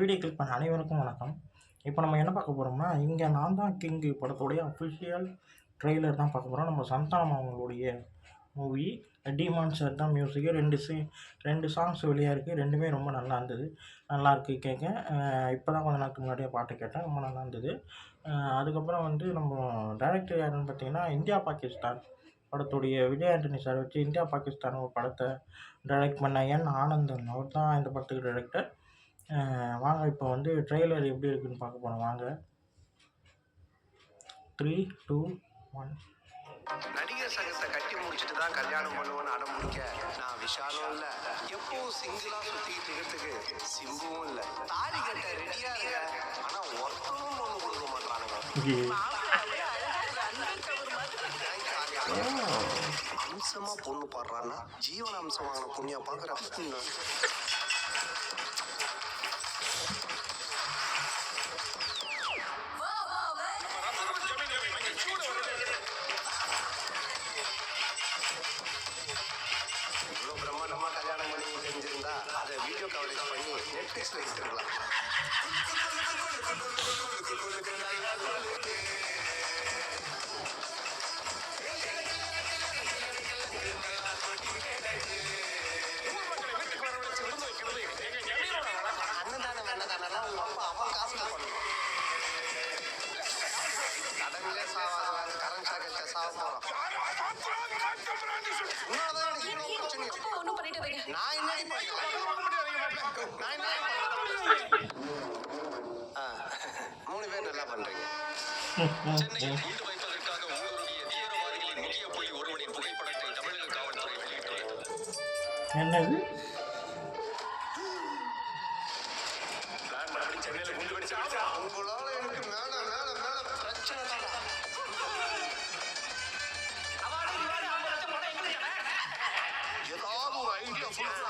Video click பண்ண அனைவருக்கும் வணக்கம். இப்போ நம்ம என்ன பார்க்க போகிறோம்னா, இங்கே நான் தான் கிங்கு படத்துடைய அஃபிஷியல் ட்ரெய்லர் தான் பார்க்க போகிறோம். நம்ம சந்தானம் அவங்களுடைய மூவி. டிமான் சார் தான் மியூசிக்கு. 2 சாங்ஸ் வெளியாக இருக்குது. 2மே ரொம்ப நல்லா இருந்தது. நல்லாயிருக்கு கேட்க. இப்போ தான் கொஞ்ச நாளுக்கு முன்னாடியே பாட்டு கேட்டேன். ரொம்ப நல்லா இருந்தது. அதுக்கப்புறம் வந்து நம்ம டைரக்டர் யாருன்னு பார்த்தீங்கன்னா, இந்தியா பாகிஸ்தான் படத்துடைய விஜய் ஆண்டனி சார் வச்சு இந்தியா பாகிஸ்தான் ஒரு படத்தை டைரக்ட் பண்ண என் ஆனந்தன் அவர் தான் இந்த படத்துக்கு டைரக்டர். வாங்க இப்போ வந்து ட்ரெய்லர் எப்படி இருக்குன்னு பார்க்க போகிறோம். வாங்க. 3, 2, 1. நடிகர் சங்கத்தை கட்டி முடிச்சுட்டு தான் கல்யாணம் பண்ணுவேன்னு அடம் பிடிக்க நான் விஷாலும் இல்ல, எப்பவும் சிங்கிளா சுத்திக்கிட்டு இருக்கிறதுக்கு சிம்புவும் இல்ல. தாலி கட்ட ரெடியா இருக்க, ஆனா ஒருத்தரும் பொண்ணு கொடுக்க மாட்டானுங்க. அம்சமா பொண்ணு பாடுறான்னா ஜீவன அம்சம் வாங்கின பொண்ணியா பாக்குற. கல்யாணம் பண்ணி தெரிஞ்சிருந்தா அதை வீடியோ கவரேஜ் பண்ணி நெட்ஃபிளிக்ஸ்ல எடுத்துக்கலாம். அன்னதானம் வேணதானெல்லாம் உங்க அப்பா அவன் காசுல பண்ணுவான். கடவுளே சாவாதவன் கரண்ட் ஷாக்கை சாவ போறான். நான் என்னடி மூணு பேர் நல்லா பண்றீங்க. சென்னையில் ஈடு வைப்பதற்காக உங்களுடைய தீவிரவாதிகளின் முக்கிய புள்ளி ஒருவனின் புகைப்படத்தை தமிழக காவல்துறை வெளியிட்டுள்ளது. என்னது? சென்னையில குண்டு வெடிச்சு உங்களால எனக்கு மேல மேல மேல பிரச்சனை தான். ஏதாவது ஒரு ஐடியா சொல்லுங்க.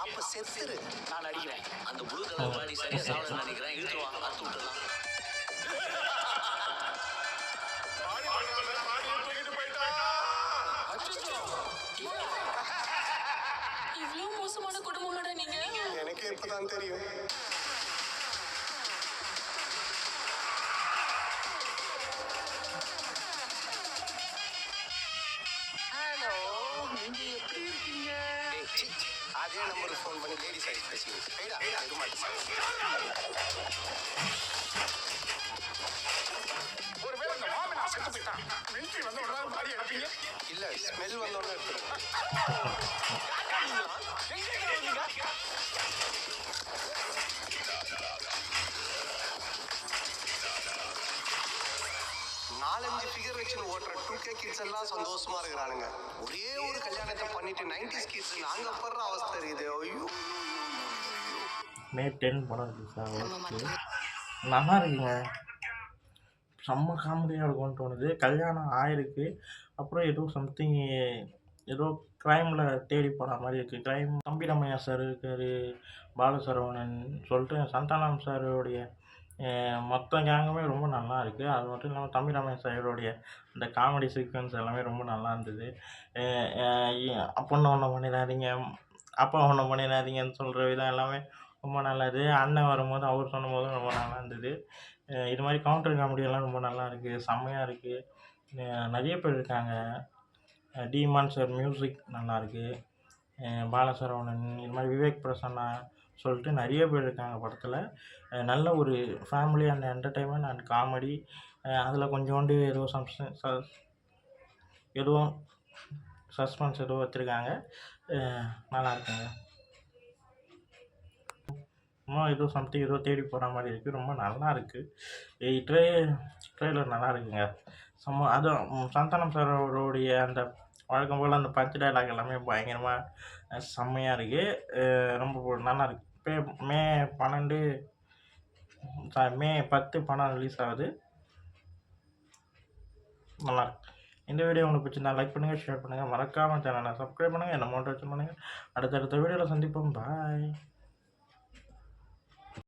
அப்ப செத்துரு, நான் அடிக்கிறேன். அந்த முழு கலர் பாடி சரியா சாவல நினைக்கிறேன். இழுத்துவா அத்து விட்டுலாம். இவ்வளவு மோசமான குடும்பமாடா நீங்க? எனக்கே இப்பதான் தெரியும். ஹலோ, நீங்க எப்படி இருக்கீங்க? அதே நம்பருக்கு ஃபோன் பண்ணி லேடி சைஸ் பேசுங்க. ஒருவேளை அந்த மாமனா செத்து போயிட்டான். மிலிட்டரி வந்து உடனே பாடி எடுப்பீங்க. இல்ல, ஸ்மெல் வந்த உடனே எடுத்துருங்க. நாலஞ்சு ஃபிகர் வச்சு ஓட்டுற 2K கிட்ஸ் எல்லாம் சந்தோஷமா இருக்கிறானுங்க. ஒரே ஒரு கல்யாணத்தை பண்ணிட்டு 90s கிட்ஸ் நாங்க படுற அவஸ்தை இருக்குது. ஐயோ, மே 10 படம் ரிலீஸ் ஆகும். நல்லா இருக்குங்க. செம்ம காமெடியாக இருக்கும்னு தோணுது. கல்யாணம் ஆயிருக்கு, அப்புறம் ஏதோ சம்திங் ஏதோ க்ரைமில் தேடி போகிற மாதிரி இருக்குது. க்ரைம் தம்பிராமையா சார் இருக்கார், பாலசரவணன் சொல்லிட்டு சந்தானம் சாரோடைய மொத்த கேங்குமே ரொம்ப நல்லா இருக்குது. அது மட்டும் இல்லாமல் தம்பிராமையா சாரோடைய அந்த காமெடி சீக்வன்ஸ் எல்லாமே ரொம்ப நல்லா இருந்தது. பொண்ணை ஒன்றும் பண்ணிடாதீங்க, அப்பா ஒன்றும் பண்ணிடாதீங்கன்னு சொல்கிற விதம் எல்லாமே ரொம்ப நல்லது. அண்ணன் வரும்போது அவர் சொன்னபோதும் ரொம்ப நல்லா இருந்தது. இது மாதிரி கவுண்டர் காமெடியெல்லாம் ரொம்ப நல்லா இருக்குது, செம்மையாக இருக்குது. நிறைய பேர் இருக்காங்க. டிமான் சார் மியூசிக் நல்லாயிருக்கு. பாலசரவணன், இது மாதிரி விவேக் பிரசன்னா சொல்லிட்டு நிறைய பேர் இருக்காங்க படத்தில். நல்ல ஒரு family and entertainment and comedy. அதில் கொஞ்சோண்டு ஏதோ சஸ்பென்ஸ் ஏதோ வச்சுருக்காங்க. நல்லா இருக்குங்க. ஏதோ சம்திங் ஏதோ தேடி போகிற மாதிரி இருக்குது. ரொம்ப நல்லா இருக்குது. ட்ரெய்லர் நல்லா இருக்குங்க. அதுவும் சந்தானம் சார் அவருடைய அந்த வழக்கம் போல் அந்த பஞ்ச் டைலாக் எல்லாமே பயங்கரமாக செம்மையாக இருக்குது. ரொம்ப நல்லா இருக்குது. மே 10 படம் ரிலீஸ் ஆகுது. நல்லாயிருக்கு. இந்த வீடியோ உங்களுக்கு பிடிச்சிருந்தா லைக் பண்ணுங்கள், ஷேர் பண்ணுங்கள், மறக்காமல் சேனலை சப்ஸ்கிரைப் பண்ணுங்கள், என்ன மோட்டிவேஷன் பண்ணுங்கள். அடுத்தடுத்த வீடியோவில் சந்திப்போம். பாய்.